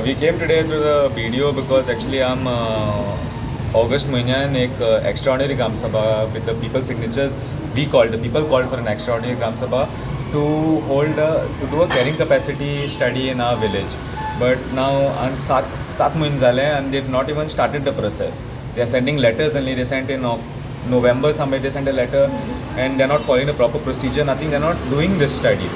We came today to the BDO because actually I'm August महिन्यान एक extraordinary Gram Sabha with the people signatures. The people called for an extraordinary Gram Sabha to do a carrying capacity study in our village. But now and सात महिने झाले and they've not even started the process. They are sending letters only. They sent in November somewhere. They sent a letter and they're not following the proper procedure. Nothing. They're not doing this study.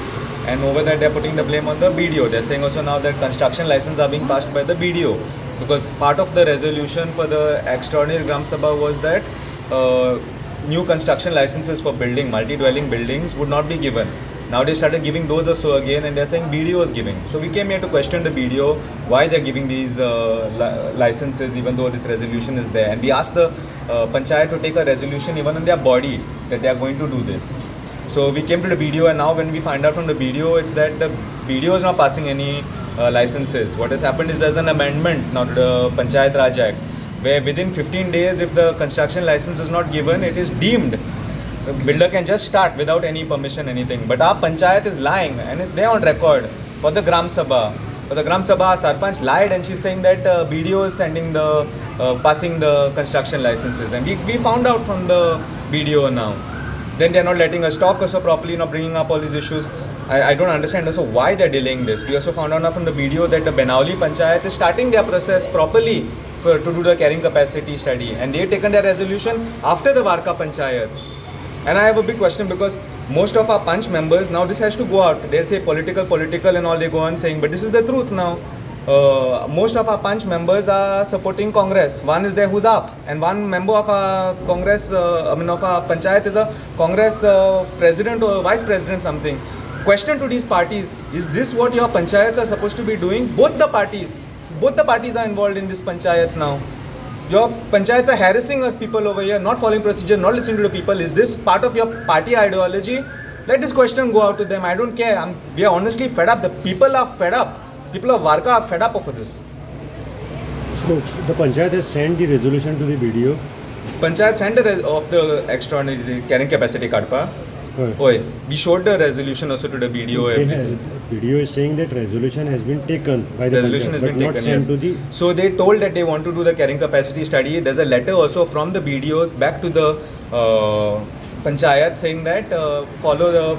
And over that, they're putting the blame on the BDO. They're saying also now that construction licenses are being passed by the BDO. Because part of the resolution for the extraordinary Gram Sabha was that new construction licenses for building, multi-dwelling buildings would not be given. Now they started giving those also again and they're saying BDO is giving. So we came here to question the BDO why they're giving these licenses even though this resolution is there. And we asked the Panchayat to take a resolution even in their body that they are going to do this. So we came to the BDO and now when we find out from the BDO, it's that the BDO is not passing any licenses. What has happened is there's an amendment now to the Panchayat Raj Act where within 15 days if the construction license is not given, it is deemed. The builder can just start without any permission, anything. But our Panchayat is lying and it's there on record for the Gram Sabha. For the Gram Sabha, Sarpanch lied and she's saying that BDO is sending the, passing the construction licenses. And we found out from the BDO now. Then they're not letting us talk also properly, not bringing up all these issues. I don't understand also why they're delaying this. We also found out now from the BDO that the Benauli Panchayat is starting their process properly to do the carrying capacity study. And they've taken their resolution after the Varka Panchayat. And I have a big question because most of our Panch members, now this has to go out. They'll say political and all they go on saying, but this is the truth now. Most of our Panch members are supporting Congress. One is there who's up, and one member of our Congress, of our Panchayat is a Congress president or vice president something. Question to these parties, is this what your Panchayats are supposed to be doing? Both the parties are involved in this Panchayat now. Your Panchayats are harassing us people over here, not following procedure, not listening to the people. Is this part of your party ideology? Let this question go out to them. I don't care. We are honestly fed up. The people are fed up. People of Varka are fed up of this. So the Panchayat has sent the resolution to the BDO. Panchayat sent of the extraordinary carrying capacity Kadpa. We showed the resolution also to the BDO. BDO is saying that resolution has been taken by the resolution Panchayat, has but been not taken, sent yes. to the. So they told that they want to do the carrying capacity study. There's a letter also from the BDO back to the Panchayat saying that follow the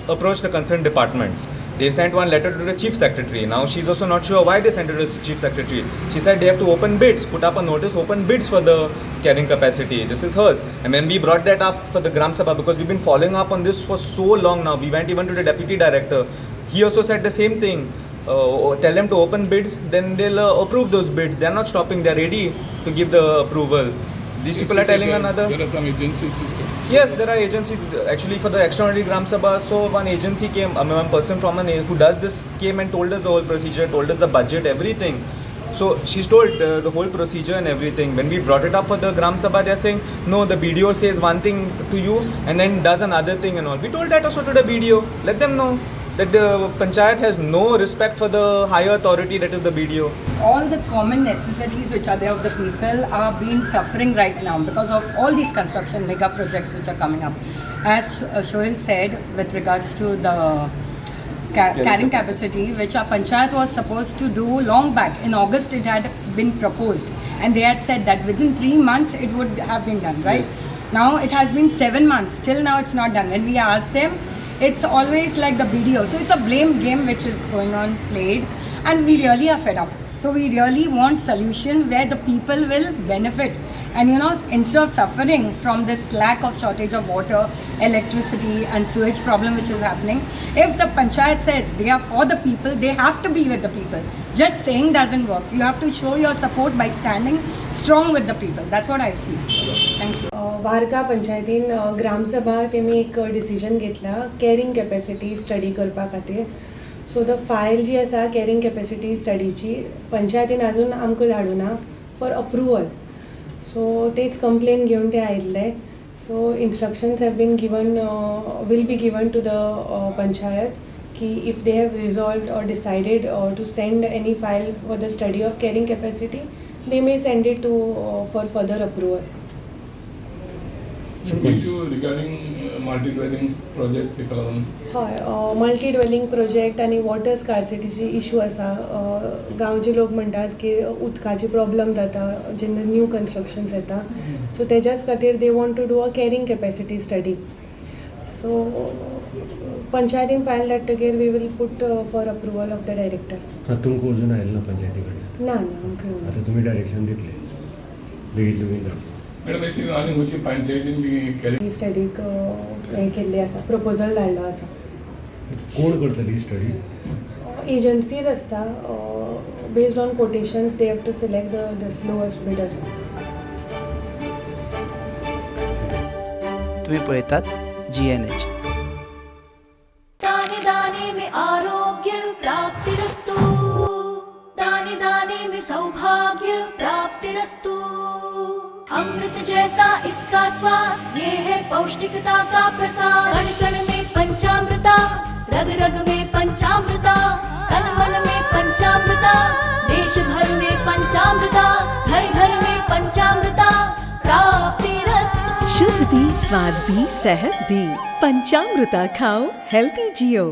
approach the concerned departments. They sent one letter to the chief secretary. Now she's also not sure why they sent it to the chief secretary. She said they have to open bids, put up a notice, open bids for the carrying capacity. This is hers. And when we brought that up for the Gram Sabha, because we've been following up on this for so long now, we went even to the deputy director. He also said the same thing. Tell them to open bids, then they'll approve those bids. They're not stopping. They're ready to give the approval. These people are telling another. There are some agencies. Yes, there are agencies. Actually, for the extraordinary Gram Sabha, so one agency came, one person from who does this came and told us the whole procedure, told us the budget, everything. So she's told the whole procedure and everything. When we brought it up for the Gram Sabha, they're saying, no, the BDO says one thing to you and then does another thing and all. We told that also to the BDO. Let them know that the Panchayat has no respect for the higher authority that is the BDO. All the common necessities which are there of the people are being suffering right now because of all these construction mega projects which are coming up. As Shoel said with regards to the carrying capacity which our Panchayat was supposed to do long back. In August it had been proposed and they had said that within 3 months it would have been done, right? Yes. Now it has been 7 months, till now it's not done. When we ask them, it's always like the BDO. So it's a blame game which is going on, played, and we really are fed up. So we really want solution where the people will benefit. And instead of suffering from this lack of shortage of water, electricity and sewage problem which is happening, if the Panchayat says they are for the people, they have to be with the people. Just saying doesn't work. You have to show your support by standing strong with the people. That's what I see. Thank you. वार्का पंचायतीन ग्राम सभा तेमी एक decision घेतला carrying capacity study करपा खातीर. So the file जी आसा carrying capacity स्टडीची पंचायतीन आजून आमकां धाडूना फॉर अप्रुवल. सो तेच कंप्लेन घेवन ते आयिल्ले. So instructions have been given will be given to the panchayats कि if they have resolved or decided to send any file for the study of carrying capacity, they may send it to for further approval. Issue regarding multi dwelling project ते लागून हय multi dwelling project आनी water स्कार्सिटीची issue आसा. गांवचे लोक म्हणटात की उदकाची प्रॉब्लम जाता जेन्ना न्यू कन्स्ट्रक्शन्स येता. सो तेज्याच खातीर they want to do a carrying capacity study. So पंचायतीन फायल धाडटकीर we will put for approval of the director. तुमकां अजून आयलें ना पंचायती कडल्यान? ना ना आमकां येवना. आतां तुमी डायरेक्शन दितले बेगीन बेगीन धाडटा. मॅडम अशी आनी खंयची पंचायतीन बी केली ही स्टडीक हें केल्ली आसा, प्रपोजल धाडलो आसा. कोण करतली ही स्टडी? एजन्सीज आसता. Based on quotations they have to select the slowest bidder. तुम्ही पळयतात GNH. दाने दाने में आरोग्य प्राप्तिरस्तु, दाने दाने में सौभाग्य प्राप्तिरस्तु. अमृत जैसा इसका स्वाद, ये है पौष्टिकता का प्रसाद. कण कण में पंचामृता, रग रग में पंचामृता, तन मन में पंचामृता, देश भर में पंचामृता, घर घर में पंचामृता प्राप्तिरस्तु. शुद्ध भी, स्वाद भी, सेहत भी. पंचामृता खाओ, हेल्थी जियो.